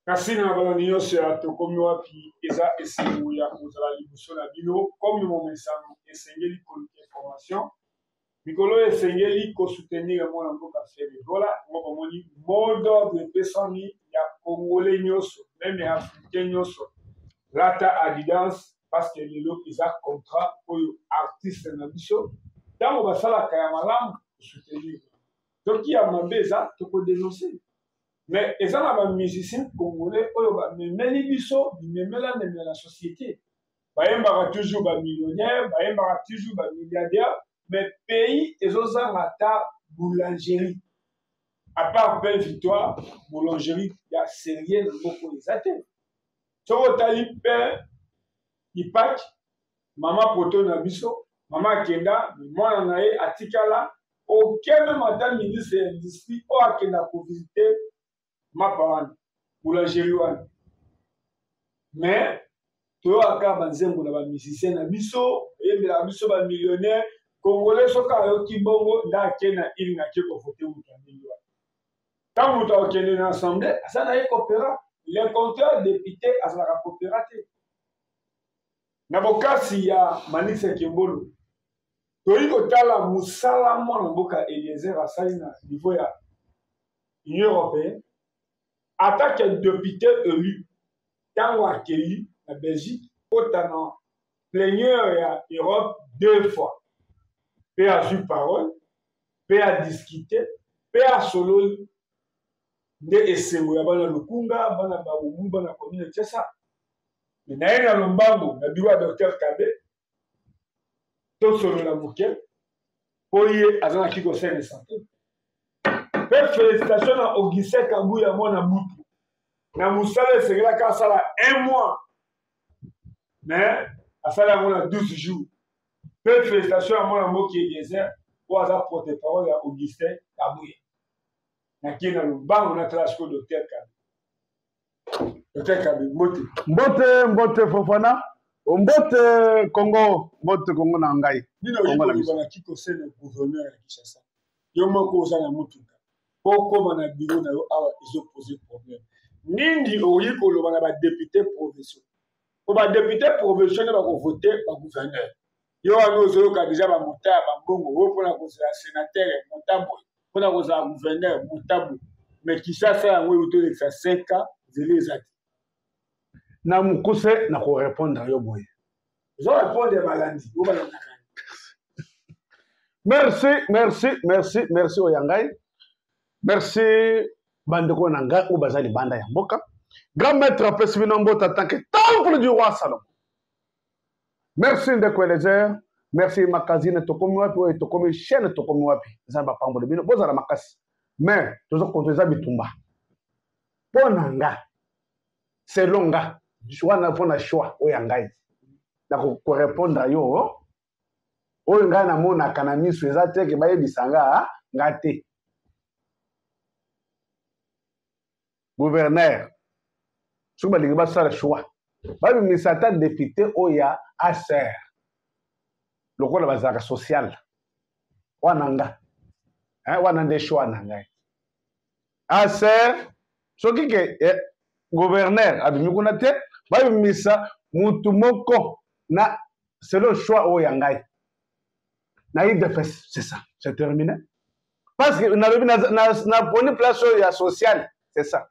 Merci na balani yose atokomi wapi eza esengo ya kozala liboso na bino comme mon message esengeli koluka information mikolo esengeli kosoutenir mwana mboka fere voilà ngoko moni mot d'ordre epesami ya congolais nyonso même ya africain nyonso lata Adidas parce que lelo eza contrat oyo artiste na biso ntango basalaka ya malamu kosoutenir donc ya mabe eza tokodénoncer. Mais ils ont un musicien congolais, ils memeli biso, ils memela la société. Ils sont toujours millionnaires, ils sont toujours milliardaires, mais pays, ils ont un boulangerie. À part Belle Victoire, boulangerie, il y a sérieux dans beaucoup des athées. Si vous avez pain, il pack, maman poto na biso, maman kenda, moi nae atikala, aucun même matin ministre de l'industrie, ou akenda pour visiter ma parole, boulangerie wana. Mais, toi, aka banzembo na ba musicien na biso, yembe na biso ba millionnaire, congolais soka yoki bongo nda kena ili na keko voter mutambili wana. Quand vous avez une assemblée, ça n'a pas coopéra. Les compteurs députés, ça n'a pas coopératé. Naboka si ya Manise Kimbolo. Toi, kotala musala mwana mboka Eliezer asali na niveau ya Union européenne. Attaque un député élu dans accueilli la Belgique, autant plénière et Europe 2 fois. Paix à jouer parole, paix à discuter, paix à solo de esengo ya bana lukunga, bana babumu, bana commune tchesa. Mais na ina lombango, na biwa Dr Kabe, to solo la mouke, poye azana kiko sene santé. Félicitations à Augustin Kabouya Mona Boutou. Na Moussala Segla Kassala 1 mois. Mais à ça on a 12 jours. Félicitations à Mona Moki Eliezer pour avoir porte-parole à Augustin Kabouya. Na kina le banc on a trashko Dr Kabé. Dr Kabé Mbote. Mbote Fofana. Mbote Congo na ngai. Nino yiko na kiko sene gouverneur ya Kinshasa. Yo moko osana mutuka. Pourquoi on a bureau na yo awa ils ont posé problème. Nindi oyi ko lo bana ba député provinciaux. Ko ba député provinciaux ba ko voter ba gouverneur. Yo ano zo ka déjà ba monta ba bongo wo pona ko za sénateur montambo. Pona ko za gouverneur montambo. Mais qui ça ça ngwe uto de 5 ans zele zati. Na mukuse na ko répondre yo boye. Zo répondre malandi. Wo ba na Merci Oyangai. Merci Bandeko Nanga ou Bazali Banda Yamboka. Grand maître Pessimino Mbota tant que temple du roi Salomon. Merci Ndeko Elezer. Merci Makazine Tokomi Wapi et Tokomi chaîne Tokomi Wapi. Zamba Pambo de Bino. Bozala Makasi. Mais, toujours contre les Bitumba. Ponanga. C'est longa. Choix n'a pas choix. Oyangai. D'accord, pour répondre à yo. Oyangai na mona kanami sueza teke baye bisanga ngate. Gouverneur, si vous avez le choix, vous avez mis certains députés oya ASER, le rôle de la social. Wananga, wanande choix nanga. ASER, ce qui est gouverneur, avez vous avez mis ça, mutumoko na c'est le choix oyangai. Naïd de fesse, c'est ça, c'est terminé. Parce que n'a pas une place sociale, c'est ça.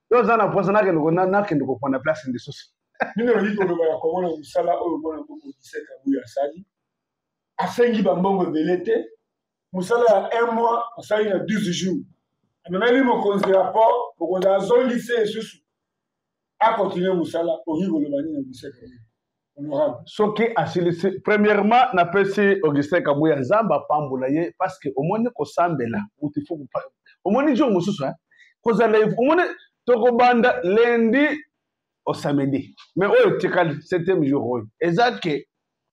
Yo zana posana ke na ke ndiko pona place ndi sosi. Nino yiko lo ya komona musala oyo mona mboko diseka buya sali. Asengi ba mbongo belete. Musala ya 1 mois, asali na 12 jours. Amemeli mo konzi rapport, mo konza zoli se susu. A continuer musala o yiko lo bani na diseka. Honorable. Soki asilisi premièrement na pesi Augustin Kabuya Nzamba pambola ye parce que au moins ko sambela, mutifo ko au moins jour mususu hein. Koza live au moins Tokobanda lundi au samedi. Mais au tikal 7e jour. Exact que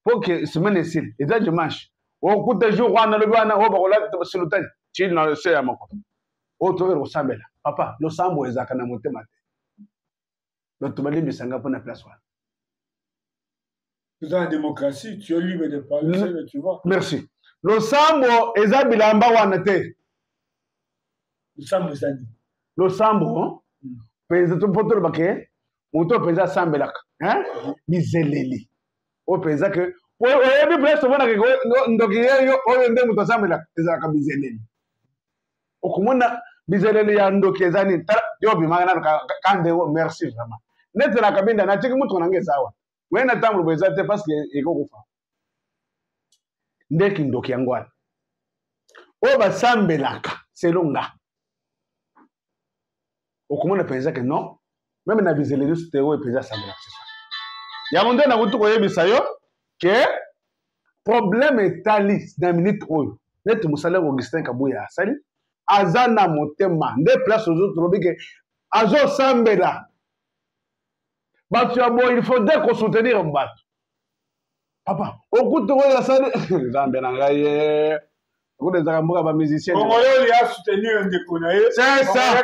pour que semaine ici, exact dimanche. Au coup de jour on a le bana au barola sur le temps. Tu n'as le sait à mon côté. Au tour au sambela. Papa, le sambo ezaka na motema te. Le tobali bisanga pour na place wa. Dans la démocratie, tu es libre de parler, mais tu vois. Merci. Le sambo ezak bilamba wana te. Le sambo ezali. Le sambo penza to poto bake moto penza sambelaka hein bizeleli o penza que oyebi place obona ke ndoki yeyo oyo nde moto asambelaka ezalaka bizeleli okomona bizeleli ya ndoki eza nini tala yo bimaka nano kandengo merci vraiment neti na kabinda natiki mutu nange eza awa we na ntango boye eza te parce que ekokufa ndeki ndoki yango wana oyo basambelaka selo nga okomona mpenza ke non meme na bizeleli oso te oyo mpenza asambelaka sesa yango nde nakuti koyebisa yo ke problème etali na minute oyo neti mosala Augustin Kabuya asali aza na motema nde place ozotolobi ke azosambela bato ya boye il faudrait kosoutenir bato papa okuti oyo asali nzambe na ngai ye okuti ezaka mboka bamusicien oyo ya soutenir ndeko na ye c'est ça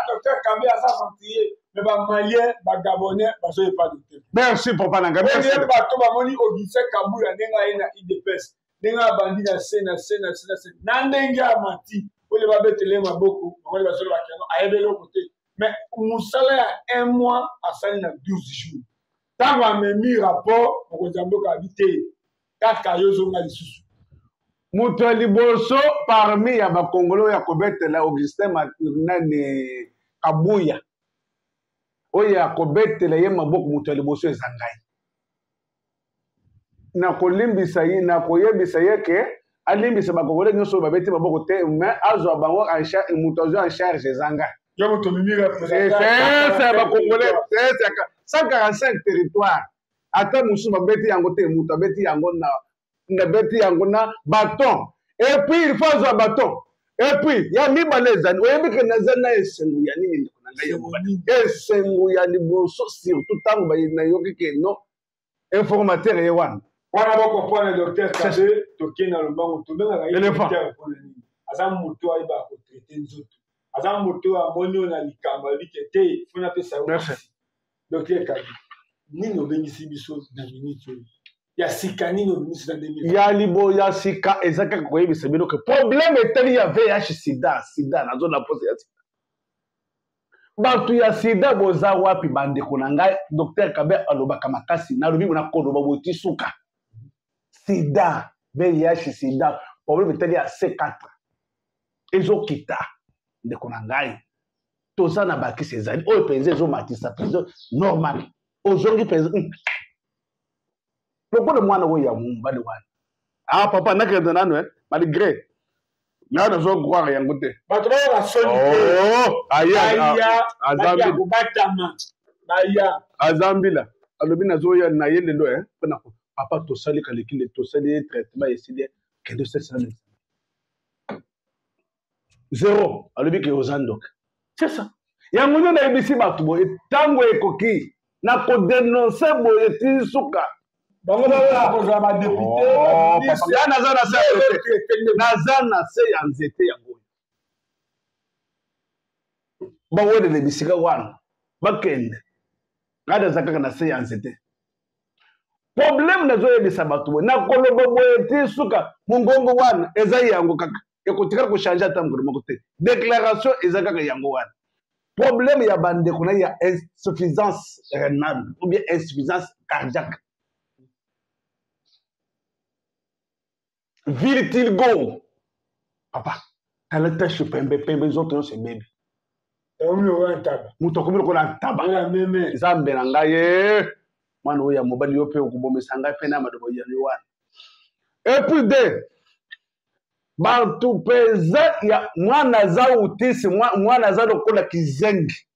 docteur Kabé aza gentil mais bamalien bagabonais bazoye pas de merci papa na ngai merci bato bamoni Augustin Kabuya ndenge aye na IDPS ndenge abandi na se na ndenge amati oyo babetele maboko bamoni bazolo bakengo ayebeli oko te mais mosala ya 1 mois asali na 12 jours ntango amemi rapport mokonzi ya mboka abi te kaka yo ozonga lisusu moto ya liboso parmi ya bakongolo oyo ya kobetela Augustin nani Kabuya oyo ya kobetela ye maboko moto ya liboso eza ngai nakolimbisa ye nakoyebisa ye ke alimbisa bakongolo nyonso oyo babeti maboko te mais azwa bango moto azwa en charge eza ngai yo moto mimi c'est bakongolais c'est 145 territoire ata mosusu babeti yango te moto abeti yango na beti yango na bâton et puis il faut azwa bâton et puis ya mibale ezali oyebi ke naza na esengo ya nini ndeko na ngai esengo ya liboso surtout ntango nayoki ke no informateur ye wana bakomprendre docteur Kabé tokei na lombango tobengaka ye aza moto ayeba kotraite nzoto aza moto amoni oyo na likambo abike te fona apesa yo docteur Kabé nini obengisi biso na minute oyo ya sika nini obengisi na 2000 ya libo ya sika eza kaka koyebisa bino ke problème etali ya VIH sida nazo na pose ya sida bato ya sida boza wapi bandeko na ngai docteur Kabé alobaka makasi nalobi na koloba boti suka sida VIH sida problème etali ya C4 ezokita ndeko na ngai toza na bakisi ezali oyo mpenza ezomatisa mpenza normal ozongi mpenza lokola mwana oyo ya mobali wana papa nakende nano malgré nga nazokroire yango te bato bayoka soni azambila alobi nazoya na ye lelo mpona papa tosali kalekile tosali traitement esili kende sesana zéro alobi ke oza ndoka c'est ça yango nde nayebisi bato boye ntango ekoki na kodenonse boye ti suka bango bakozala badepute naza na se ya nzete yango bawelela bisika wana bakende ngai naza kaka na se ya nzete problème nazoyebisa bato boye nakoloba boye ti suka mongongo wana eza yango kaka ekotikala kochange ata mokolo moko te déclaration eza kaka yango wana problème ya bandeko na ya insuffisance rénale ou bien insuffisance cardiaque Virtilgo papa tala tache pembe zoto yo sebebi muto akomi lokola ntaba nzambe na ngai ye mwana oyo ya mobali yo mpe okobomisa ngai mpe na madobo ya yo wana epuis de bato mpenza ya mwana aza utisi mwana aza lokola kizengi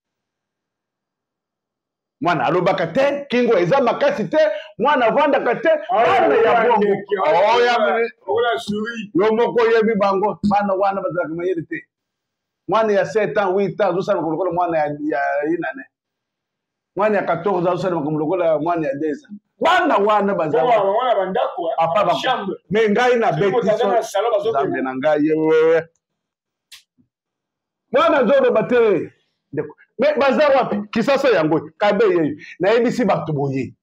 mwana alobaka te kingo eza makasi te mwana avandaka te bana ya bongo yo moko oyebi bango bana wana bazalaka mayele te mwana ya 7 ans 8 ans azosalaka lokola mwana ya inane mwana ya 14 azosalaka lokola mwana ya 10 ans bana wana bazalaka me ngai na beti zambe na ngai yewewe mwana azoloba te me baza wapi kisasa yango Kabé yeyo nayebisi bato boye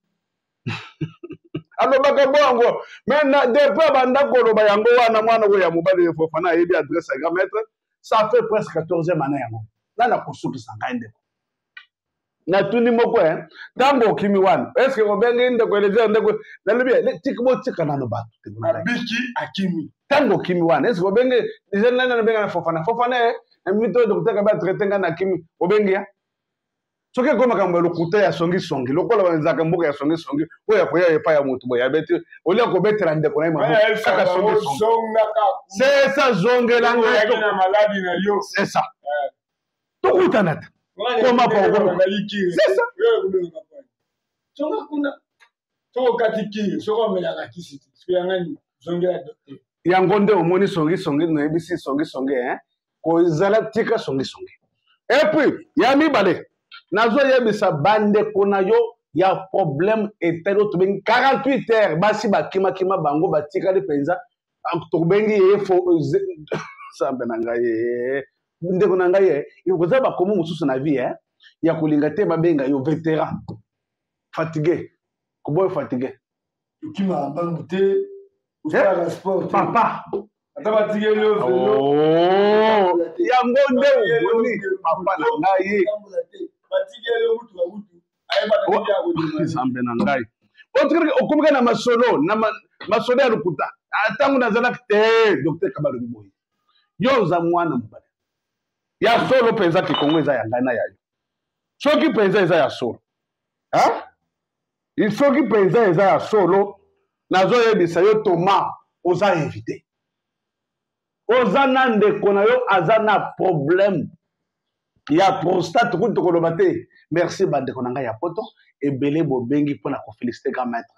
alobaka bongo me depuis banda koloba yango wana mwana oyo ya mobali Fofana ayebi adresse ya grand maître ça fait presque 14e année yango nana kosukisa ngai ndeko natuni moko ntango okimi wana eske obenge ndeko elezere ndeko nalobi tika nano bato abiki akimi ntango okimi wana eske obenge deja nani anobenga na fofana na minute oyo docteur kabe atraite ngai na kimi obenge ya soki ekoma makambo ya lokuta ya songisongi lokola banzaka mboka ya songisongi oyo akoya epai ya motu boye abeti olia kobetela ndeko na ye maboko kaka songisongi c'est ça zongela ngai c'est ça tokutana te koma pa c'est ça songa kuna soko katiki soko melaka kisi suyangani zongela docteur yango nde omoni songisongi noyebisi songisongi kozala tika songisongi epuis ya mibale nazoyebisa bandeko na yo ya problème etali tobengi 48 heures basi bakimakima bango batikali mpenza tobengi ye sambe na ngai ndeko na ngai ikoza bakomo mosusu na vie ya kolinga te babenga yo vétéran fatigué koboyo fatigué ukima mbangu te usala sport papa atabatigeli yo velo yango nde oboni papa na ngai batigeli yo mutu bamutu ayeba na sambe na ngai okomika na masolo ya lokuta ntango nazalaki te docteur kabalobi boye yo oza mwana mobale ya solo mpenza kikongo eza ya ngai na ya yo soki mpenza eza ya solo soki mpenza eza ya solo nazoyebisa yo toma oza invité oza na ndeko na yo aza na problème ya prostate kutu tokoloba te merci bandeko na ngai ya poto ebele bobengi mpona kofélicité grand maître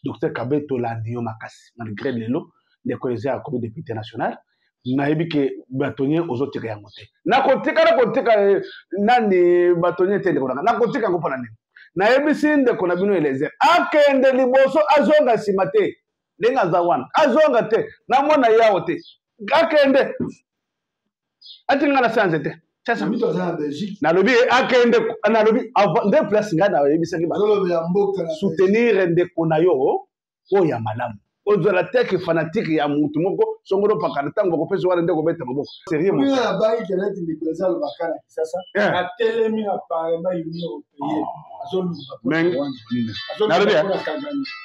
docteur kabe tolandi yo makasi malgré lelo ndeko eza ya komi député national nayebi ke batonye ozotika yango te nakotika nani batonye te ndeko na ngai nakotika yango mpona nini nayebisi ndeko na bino eleze akende liboso azonga nsima te ndenge aza wana azonga te namona yawo te akende atinga na sanze te nalobi akende nalobi nde place ngai nayebisaki soutenir ndeko na yo oyo ya malamu ozala teke fanatique ya mutu moko songolo pakana ntango bakopesa wana nde kobeta maboko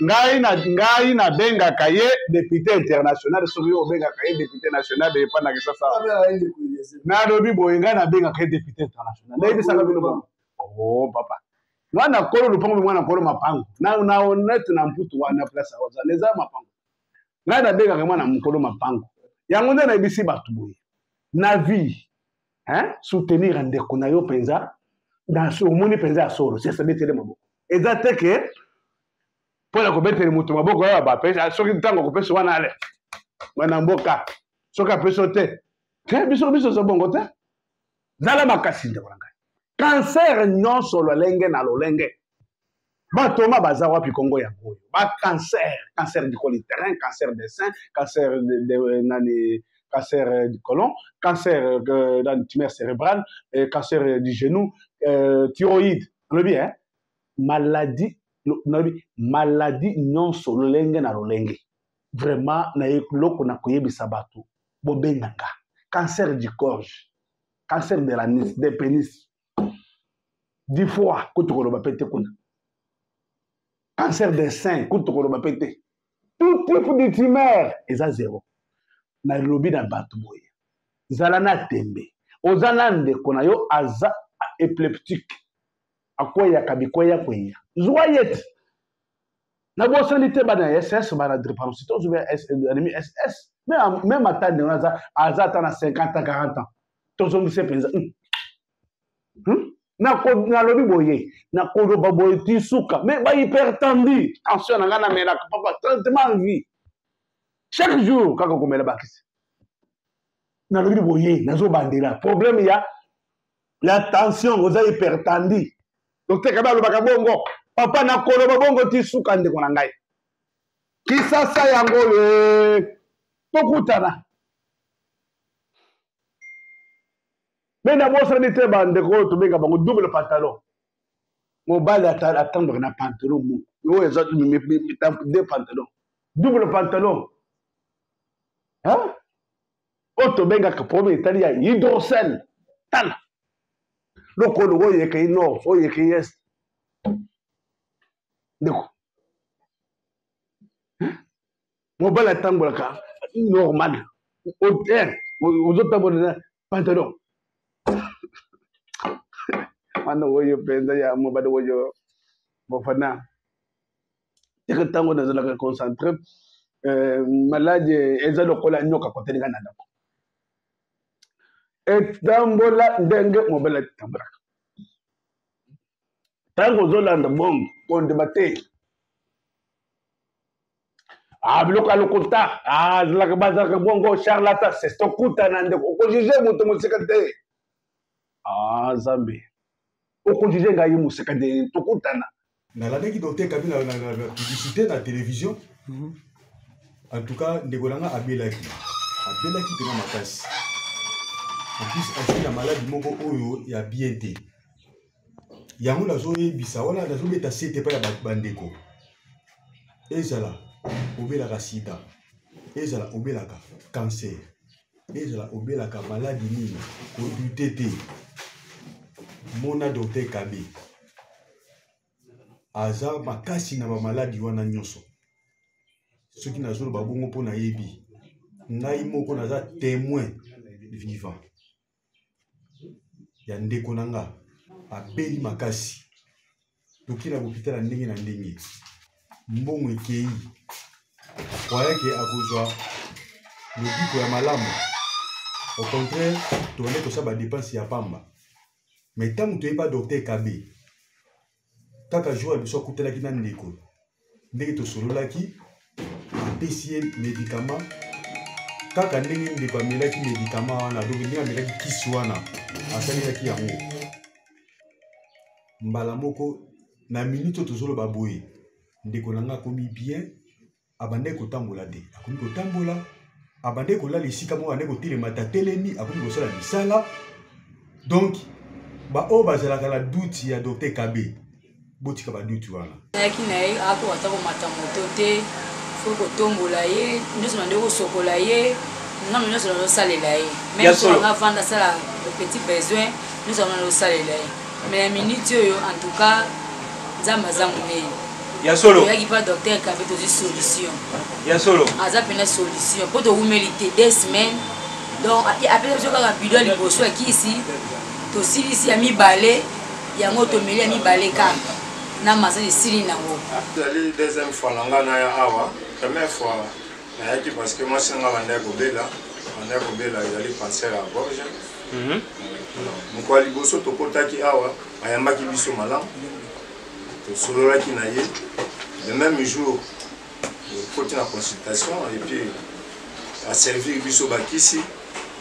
ngai nabengaka ye député international soki yo obengaka ye député national epa na kisasa nalobi boye ngai nabengaka ye député international nayebisaka bino bongo papa mwana kolo lupango mwana kolo mapango na honnête na mputu wana place aza leza mapango ngai nabengaka mwana mokolo mapango yango nde nayebisi bato boye na vie soutenir ndeko na yo mpenza omoni mpenza ya solo sesa betele maboko eza te ke mpona kobetele moto maboko oyo bapesa soki ntango akopesa wana ale mwana mboka soki apesa te biso za bongo te zala makasi ndeko na ngai cancer nyonso lolenge na lolenge batoma baza wapi kongo yango oyo cancer du coliterrain, cancer des seins, cancer cancer du côlon, cancer du tumeur cérébrale, cancer du genou, thyroïde. Maladie nyonso lolenge na lolenge. Vraiment na loko na koyebisa bato bobenganga. Cancer du gorge, cancer de l'anis, des pénis, du foie, kotokoloba pete kuna. Cancer des seins, tout type de tumeur, ils ont zéro. Na lobi na batuboye. Zala na tembe. Ozana ndeko na yo aza épileptique. Akoya kabikoya koya. Zoyet. Na bosanité bana SS bana drépanocytose ou bien SS. Même à taille de aza na 50 ans 40 ans. Tozo se penza. Na lobi boye na koloba boye tisuka mais ba hypertendu tension nga na mela papa traitement en vie chaque jour kaka komela bakisi na lobi boye nazo bandela problème ya la tension oza hypertendu docteur kaba lobaka bongo papa na koloba bongo tisuka ndeko na ngai kisasa yango le tokutana mais d'abord, ça n'était pas de gros, tu as double pantalon. Mon bal attendre un pantalon. Deux pantalons. Double pantalon. Hein? Auto benga que premier italien hydrocèle. Tal. lokolo oyeke nord oyeke est ndeko mobali atambolaka normal hotel ozotambola na pantalon wana oyo mpenza ya mobali oyo bofana teke ntango nazalaka concentré maladi eza lokola nyoka kotelinga na ndako etambola ndenge mobali atambolaka ntango ozolanda bombe kondima te biloko alokota azalaka bazalaka bongo charlatan c'est tokutana ndeko okojuge moto mosika te zambe okojuge ngai mosika te tokutana nalandaki docteur Kabila na publicité na télévision. En tout cas ndeko nanga abelaki pena makasi. En plus azali na maladi moko oyo ya bien te yango nazoyebisa wana nazobeta sete pa ya bandeko ezala obelaka sida ezala obelaka cancer ezala obelaka maladi nini kodute te mona docteur Kabe aza makasi na bamaladi wana nyonso soki nazolo babongo mpo nayebi ngai moko naza témoin vivant ya ndeko nanga abeli makasi toki na hôpital ndenge na ndenge mbongo ekei akwayaki akozwa lobiko ya malamu au contraire toone tosala badepense ya pamba mais ntango toyeba docteur Kabe kaka jour ya biso akutelaki na ndeko ndenge tosololaki apesi ye médicament kaka ndenge ndeko amelaki médicament wana donc ndenge amelaki kisi wana asalelaki yango mbala moko na minute tozoloba boye ndeko nanga akomi bien abandaki kotambola te akomi kotambola abandaki kolala esika moko abandaki kotelema tatelemi akomi kosala misala donc baoyo bazalaka na duti ya docteur Kabe botika baduti wana ayaki na ye ako ata komata moto te fo kotombola ye nyonso na nde kosokola ye ngambo nyonso nazosalela ye même solanga vanda asala le petit besoin nyonso na nazosalela ye mais na minute oyo en tout cas nzambe aza monene ya solo oyaki mpa docteur Kabe tozwi solution ya solo aza pena solution mpo towumeli te 2 semaines donc apesa biso kaka bidon ya liboso ya kisi tosilisi ya mibale yango tomeli ya mibale kaka na masa esili nango ezali deuxième fois na ngai naya awa première fois nayaki parce que mwasi nga bandaki kobela ezali cancer ya gorge moko ya liboso tokotaki awa ayambaki biso malamu tosololaki na ye le même jour okoti na consultation et puis aservir biso bakisi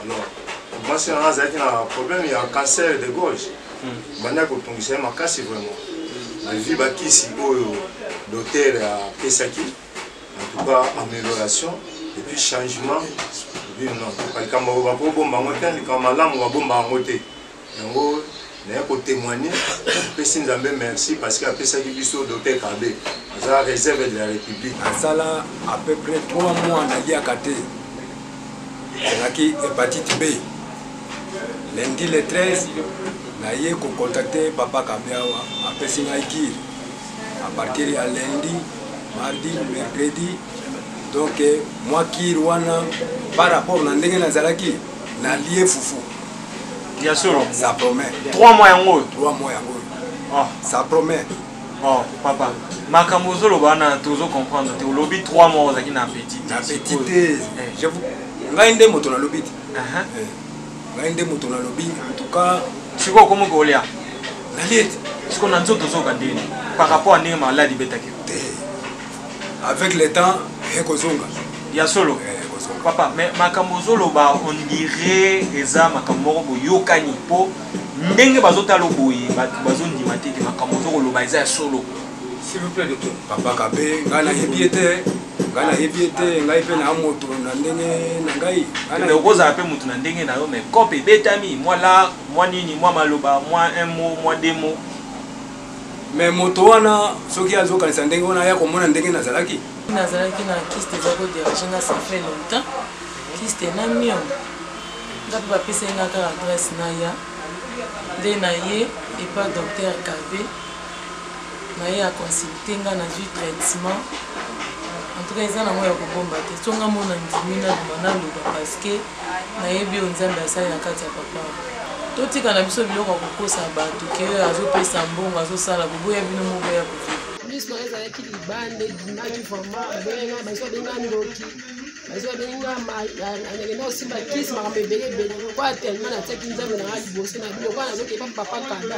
alors mwasi nga azalaki na problème ya cancer de gorge bandaki kotungisa ye makasi vraiment la vie bakisi oyo docteur apesaki en tout cas amélioration et puis changement non likambo oyo bakobomba yango te likambo malamu babomba yango te yango naye kotémoigner apesi nzambe merci parce que apesaki biso docteur Kabe aza réserve de la République asala à peu près 3 mois naliaka te ezalaki hépatite B lundi le 13 naye kocontacte papa Kabe awa apesi ngai kiri à partir ya lundi mardi mercredi donc moi kiri wana par rapport na ndenge nazalaki nalie fufu bien sûr ça promet 3 mois yango 3 mois yango ça promet papa makambo ozoloba wana tozo comprendre te olobi 3 mois ozaki na appétit te je vous ngai nde moto na lobi te ngai nde moto na lobi en tout cas siko komo kolia nalie te siko na nzoto zoka ndeni par rapport à ndenge maladi betaki avec le temps ekozonga ya solo papa mais makambo zoloba on dirait eza makambo moko boyokani po ndenge bazotala boye bazondima te makambo zoloba eza ya solo s'il vous plaît docteur papa Kabe ngai nayebi ete ngai mpe na moto na ndenge na ngai okozala mpe moto na ndenge na yo mais kope ebetami mwa la mwa nini mwa maloba mwa un mot mwa 2 mots mais moto wana soki azokanisa ndenge wana aya komona ndenge nazalaki na kiste eza koderange nga ça fait longtemps kiste na mio nga mpe bapesai nga kaka adresse na ya nde na ye epa docteur Kabe na ye aconsulte nga nazwi traitement en tout cas eza nango ya kobomba te songa mona ndimi naluma naloba parce que nayebi oyo nzambe asali na kati ya papa totika na biso biloko ya kokosa bato ke azopesa mbongo azosala boboya bino moko ya koviva biso ezalaki libanda ebimaki vraimen abenga baso abenga ndoki baso abenga anakenda osimba kisi makambo ebelebele kwa tellement natiaki nzambe nanga liboso na biloko wana nazokepa papa kanda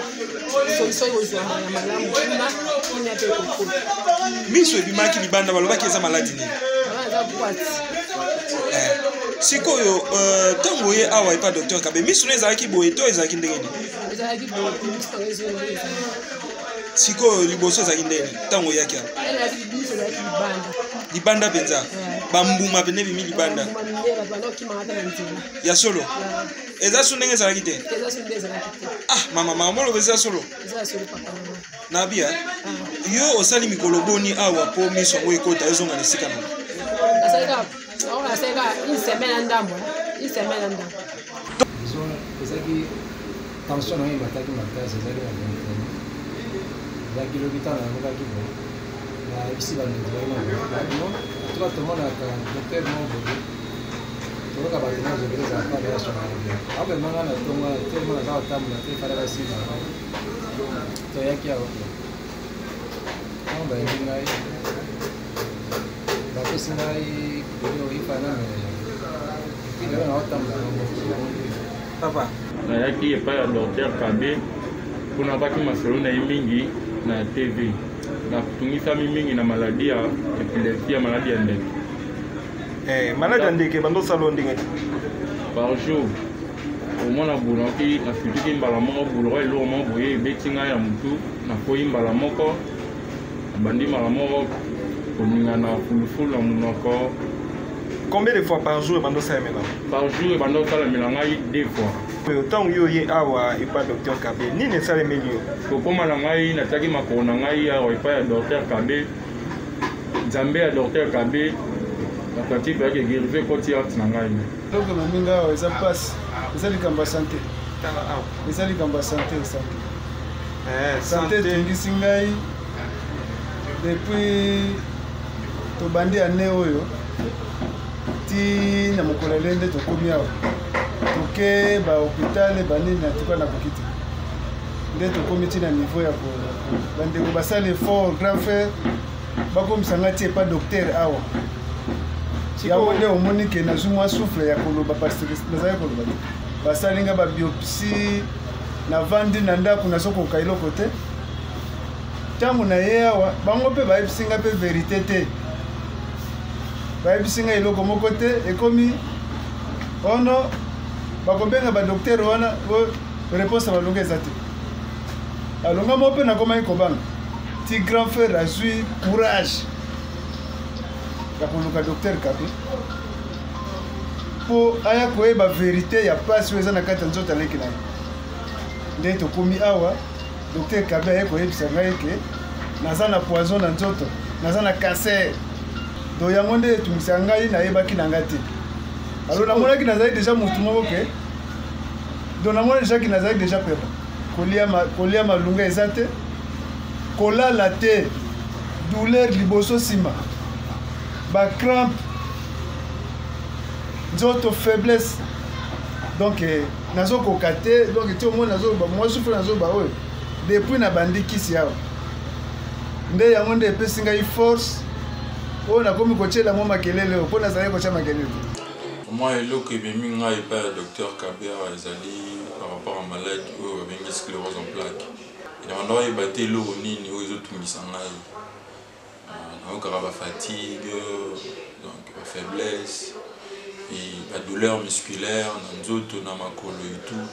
solution ekozwama ya malamu kuna kina mpe kokota miso ebimaki libanda balobaki eza maladi nini eza kwati sikoyo ntango ye awa epa docteur Kabe miso no ezalaki boye to ezalaki ndenge nini ezalaki boye sikoyo liboso ezalaki ndenge ntango oyaki awa libanda mpenza bambuma pene bimi libanda ya solo eza so ndenge ezalaki te mama makambo oloba eza solo nabia yo osali mikolo boni awa mpo miso yango ekota ezonga na esika nango ezalaki tension nango ebataki makasi ezalaki na vingtaine ezalaki l'hôpital nayangokaki bo nayebisi bandeko baino toka tomonaka docteur moko boye tokoka bato nazobele ezalaka relation na yango apemanga na tonga telema naza kotambola te efalaka nsima toyaki awa ntango bayebi ngai bapesi ngai oyo ifana epi lelo nakotambola nango papa nayaki epai ya docteur Kabe mpona baki masolo na ye mingi na TV natungisami mingi na maladi ya epilepsie ya maladi ya ndeke maladi ya ndeke bandosala ndenge par jour omona bulaki nasutiki mbala moko buloko eloko moko boye ebeti ngai ya motu nakoyi mbala moko nabandi mbala moko koninga na fulufulu na monoko. Combien de fois par jour ebandosala mela? Par jour ebandosala mela ngai 2 fois. Ntango yo ye awa epa docteur Kabe nini esalemeli yo? Kokoma na ngai nataki makolo na ngai awa epa ya docteur Kabe nzambe ya docteur Kabe nakati bayaki guérison ekoti arte na ngai. eloko na mingi awa eza mpasi eza likambo ya sante eza likambo ya sante sante etungisi ngai depuis tobandi ane oyo ti na mokolo elende tokomi awa toke bahôpital banini natuka na kokita nde tokomi ti na niveau ya bandeko basala effort grand frère bakomisa ngai ti epa docteur awa yango nde omoni ke nazwi mwa souffle ya koloba parce que nazali koloba te basali ngai babiopsie navandi na ndako nazokoka eloko te ntango na ye awa bango mpe bayebisi ngai mpe verité te bayebisi ngai eloko moko te ekomi ono bakobenga badoktere wana réponse balonga eza te alonga mo mpe nakomaki kobanga ti grand frère azwi courage ya koluka docteur Kabe mpo aya koyeba verité ya pasi oyo eza na kati ya nzoto aleki na ye nde tokomi awa docteur Kabe aye koyebisa ngai ke naza na poison na nzoto naza na cancer do yango nde etungisa ngai nayebaki na ngai te alo namonaki nazali deja motu moko ke do namoni deja ki nazali deja peba kolia malunga eza te kolala te douleur liboso nsima bacrampe nzoto faiblesse donc nazokoka te donc ti omoni nazoba mwa souffle nazoba oyo depuis na bandi kisi awa nde yango nde epesi ngai force oyo nakomi kotiela mwa makelele oyo mpo nazali kotia makelele te moi eloko ebemi ngai epai ya docteur Kabe awa ezali par rapport à maladie oyo babengi sclérose en plaque nabanda bayeba te eloko nini oyo ezotungisa ngai naokaka bafatigue donc bafaiblesse et badouleur musculaire na nzoto na makolo et tout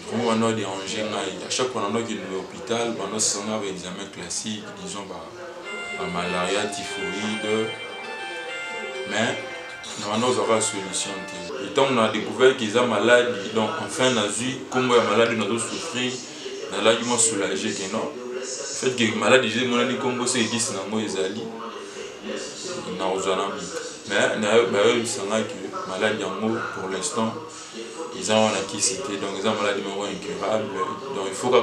vraiment banda déranger ngai à chaque fois nando okende na hôpital banda osanga baexamen classique disons bamalaria typhoïde mais nabanda ozwaka solution te etango na découvert qu'ils a maladie donc enfin nazwi kombo ya maladie nazosouffrir nalaki mwa soulagé ke non fait que maladie je monani kombo so ekisi nango ezali nakozwa na mika mais nayebisanga ke maladie yango pour l'instant ils ont qui cité donc ils ont maladie incurable donc il faut que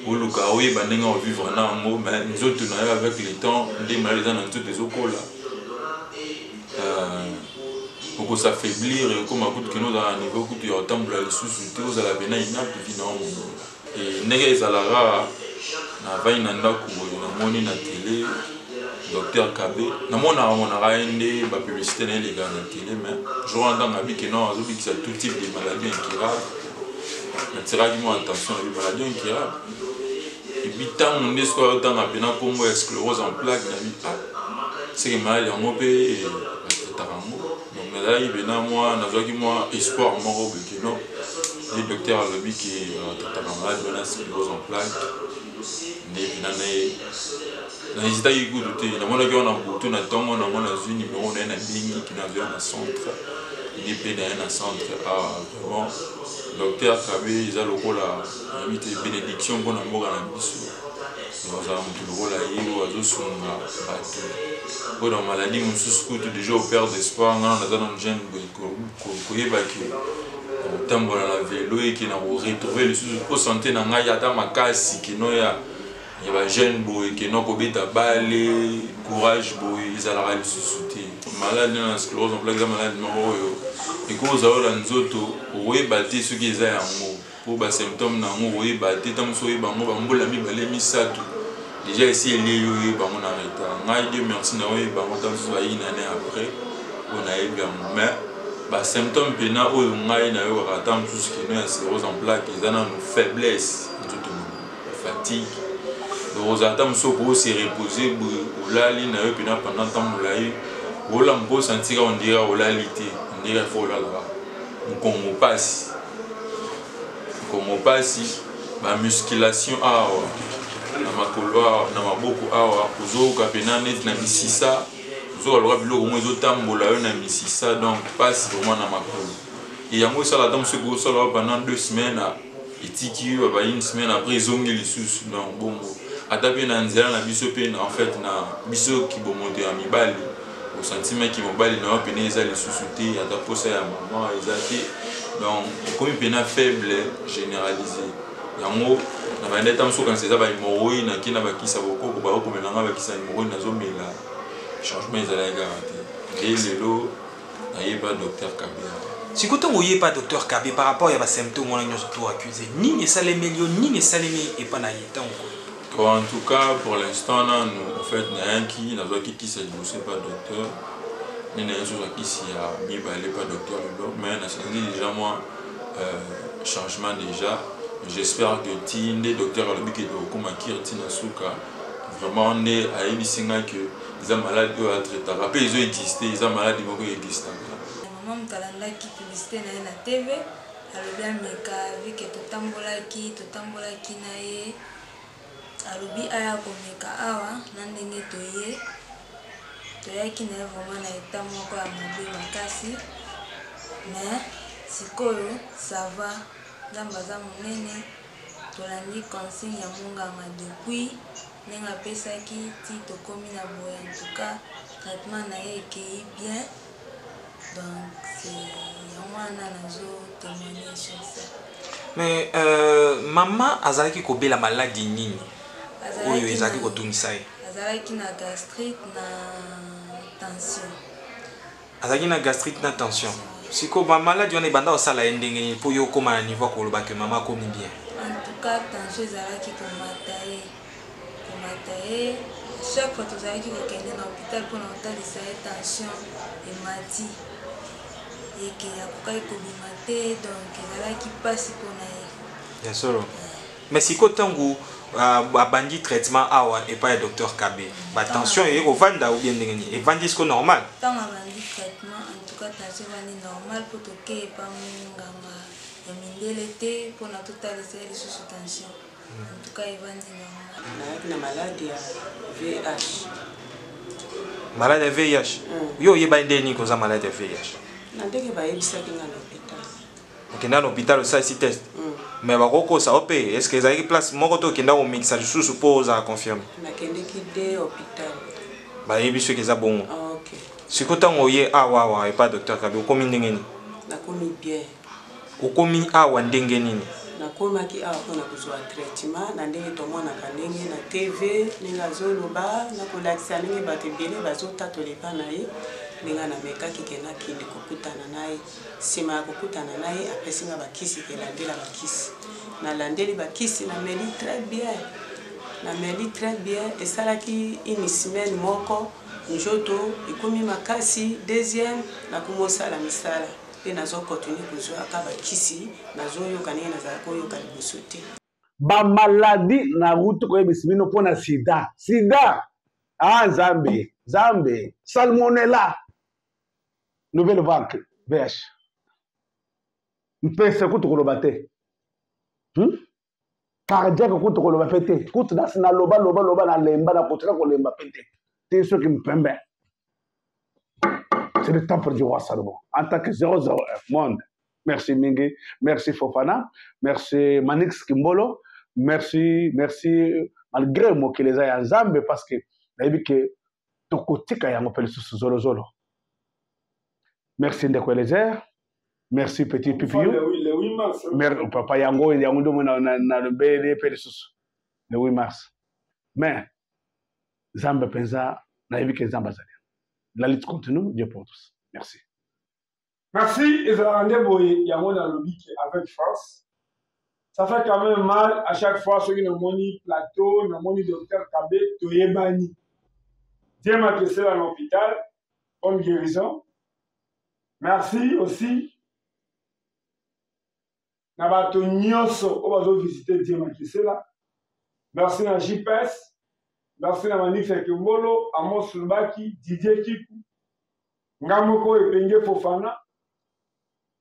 Oluka oui bandinga on vivre na ngo mais nous autres on avec le temps des maladies dans toutes les ocos là pour s'affaiblir comme à coup que nous à un niveau que tu entends la sous-souté aux la bena inapte finalement et nega ezalara na vai na ndako na moni na télé docteur Kabé na mona ende ba publicité na les gars na télé mais je entends ngabi que non azobi que ça tout type de maladies incurables na tirage moi attention les maladies incurables et puis tant on est soit dans la bena comme sclérose en plaques na c'est que mal en opé tarango donc là il bena moi na zoki moi espoir moko que non les docteurs lobby qui malade bena sclérose en plaques des binané na hésita yikutu na mona ki ona butu na tongo na mona zuni numéro na bingi qui na vient na centre il est pédé na centre vraiment docteur Kabé ils a lokola invité bénédiction pour na mboka na biso nous avons tout le rôle à y ou à zosunga pour dans maladie on sous-scoute déjà au père d'espoir on a dans jeune koyeba ki tambola la vélo et qui n'a retrouvé le sous santé na ngai ata makasi qui no ya ba jeune boy qui no kobeta balé courage boy ils ala le sous-souté malade na sclérose en plaques malade moro et cause à la nzoto oyeba te ce qui est yango pour ba symptômes na ngo oyeba te tam so yeba ngo ba mbola mi balé misatu déjà ici il y a eu ba mon arrêta ngai Dieu merci na oyeba ngo tam so yi na année après on a eu bien mais ba symptômes pena oyo ngai na yo ratam tout ce qui est sclérose en plaques ils ont une faiblesse tout fatigue aux attentes so pour se reposer ou la ligne na yo pena pendant temps moulaï ou la mpo sentir on dirait au la lité on dirait faut là on passe ba musculation na makolo na maboko awa uzoka pena net na misisa uzoka loka biloko mwezo tambola yo na misisa donc passe vraiment na makolo et yango ça la dame se go solo pendant 2 semaines etiki ba une semaine après zongi lisusu donc bongo atape na nzela na biso pe en fait na biso ki bomonte ya mibali au sentiment ki mobali na pena eza lisusu te ata posa ya maman ezate donc comme pena faible généralisé yango na ba ndeta mso quand c'est ça ba hémorroïde na kina ba kisa boko ba ko melanga ba kisa hémorroïde na zo mela changement ezala garanti et lelo ayeba docteur Kabé si quand on voyait pas docteur Kabé par rapport à ces symptômes on a surtout accusé ni ne salé ni ne salé et pas na yeta en tout cas pour l'instant nous en fait n'a un qui n'a pas qui s'est déboussé pas docteur ni n'a un qui s'y a mis balé pas docteur mais n'a senti déjà moi changement déjà j'espère que les docteurs le bique de comme qui retina souka vraiment on est à ibisinga que ils ont malade à traiter rappel ils ont existé ils ont malade ils vont exister maman talanda qui publicité na la TV alobi ameka vi que totambola ki na ye alobi aya komeka awa na ndenge toyaki na ye vraiment na eta moko ya mabe makasi mais sikoyo ça va nzambe aza monene tolandi consigne ya monganga depuis ndenge apesaki ti tokomi na boye en tout cas traitement na ye ekei bien donc c'est yango wana nazotémoigner sur ça. Mais maman azalaki kobela maladie nini oyo ezalaki kotungisa ye? Azalaki na gastrite na tension. Azalaki na gastrite na tension. Siko ba maladie wana ebanda osala ye ndenge mpo yo okoma na niveau koloba ke mama akomi bien. En tout cas tension ezalaki komata ye chaque fois tozalaki kokende na hôpital mpona kotalisa ye tension emati eke akokaki kobima te donc ezalaki mpasi mpona ye. Bien sûr. Mais siko ntango abandi traitement awa epai ya docteur Kabé batension eye kovanda ou bien ndenge nini evandi siko normal? Ntango abandi traitement en tout cas tension evandi normal mpo toke epa monganga ya mindele te mpona totalisa ye lisusu tension en tout cas evandi normal. Nayaki na maladie ya VIH. Maladie ya VIH? Yo oyeba nde nini koza maladie ya VIH? Na ndenge bayebisaki nga na hôpital. Okenda na hôpital osalisi test? Mais bakokosa ope est-ce que ezalaki place moko to okenda komikisa lisusu mpo ozala confirme? Nakendeki de hôpital. Bayebi soki eza bongo? Ok. Siko ntango oye awa epa docteur Kabé okomi ndenge nini? Nakomi bien. okomi awa ndenge nini? nakomaki awa mpona kozwa traitement na ndenge tomonaka ndenge na tv ndenge azoloba na kolakisa ndenge bato ebele bazotatola epa na ye ndenge namekaki ke nakende kokutana na ye. Nsima ya kokutana na ye apesinga bakisi kelandela bakisi nalandeli bakisi nameli très bien nameli très bien esalaki une semaine moko njoto ekomi makasi. Deuxième nakomosala misala mpe nazokontinue kozwa aka bakisi nazoyoka ndenge nazala koyoka liboso te. Bamaladi na route koyebisa bino mpona sida. Sida nzambe nzambe. Salmonella, nouvelle vague VH. mpese kutu koloba te. Cardiaque kutu koloba pe te. Kutu nasi na loba na lemba na kotika kolemba pe te. Te soki mpembe. C'est le temple du roi Salomon. En tant que 001 monde. Merci Mingi, merci Fofana, merci Manix Kimbolo, merci malgré moi que les a Zambé parce que j'ai vu que tokotika ya ngopeli sous zolo zolo. Merci Ndeko Elezer, merci Petit Pipiou. Le 8 mars. Merci papa yango ndo na le BD peli sous le 8 mars. Mais Zambé penza na vu que Zamba zali. La lutte continue, Dieu pour tous. Merci. Merci, Ezalande Boye, Yamona Lobby avec France. Ça fait quand même mal à chaque fois sur une moni plateau, une moni docteur Kabé, Toyebani. Dieu m'a laissé à l'hôpital, bonne guérison. Merci aussi. Nabato Nyoso, on va visiter Dieu m'a laissé là. Merci à JPS. Merci à Manif Ekembolo, Amos Lubaki, Didier Kikou, Ngamoko et Penge Fofana.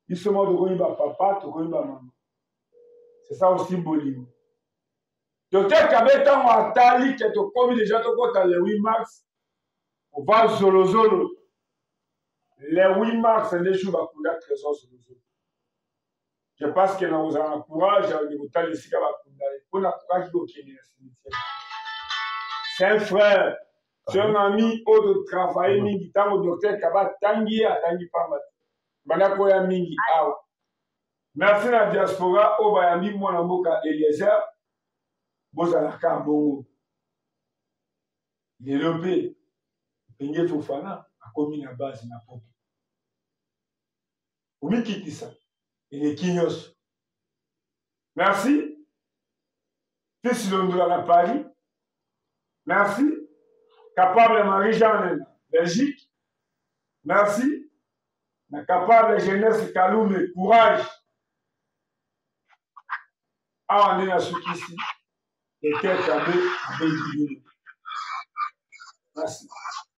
Ils sont morts de Goïba papa, de Goïba maman. C'est ça aussi Bolimo. Docteur Kabeta Matali, qui est au commis déjà le 8 mars, on va Zolo Zolo. Le 8 mars, c'est des jours à couler à trésor Zolo Zolo. Je pense que nous avons un courage à vous dire ici qu'à Bakunda. Pour la courage au Kenya, c'est un frère, c'est un ami au travail, il est au docteur Kabata Tangi à Tangi Pambat. Banakoya mingi awa. Merci la diaspora au bayami mwana mboka Eliezer. Bozalaka bongo. Lelope Penge Fofana akomi na base na popo. Omikitisa ele kinyos. Merci. Fils Londola na Paris. Merci. Capable Marie-Jeanne Belgique. Merci. Capable jeunesse Kaloumé, courage. Ah, on est là sur ici. Et quel cabé, merci.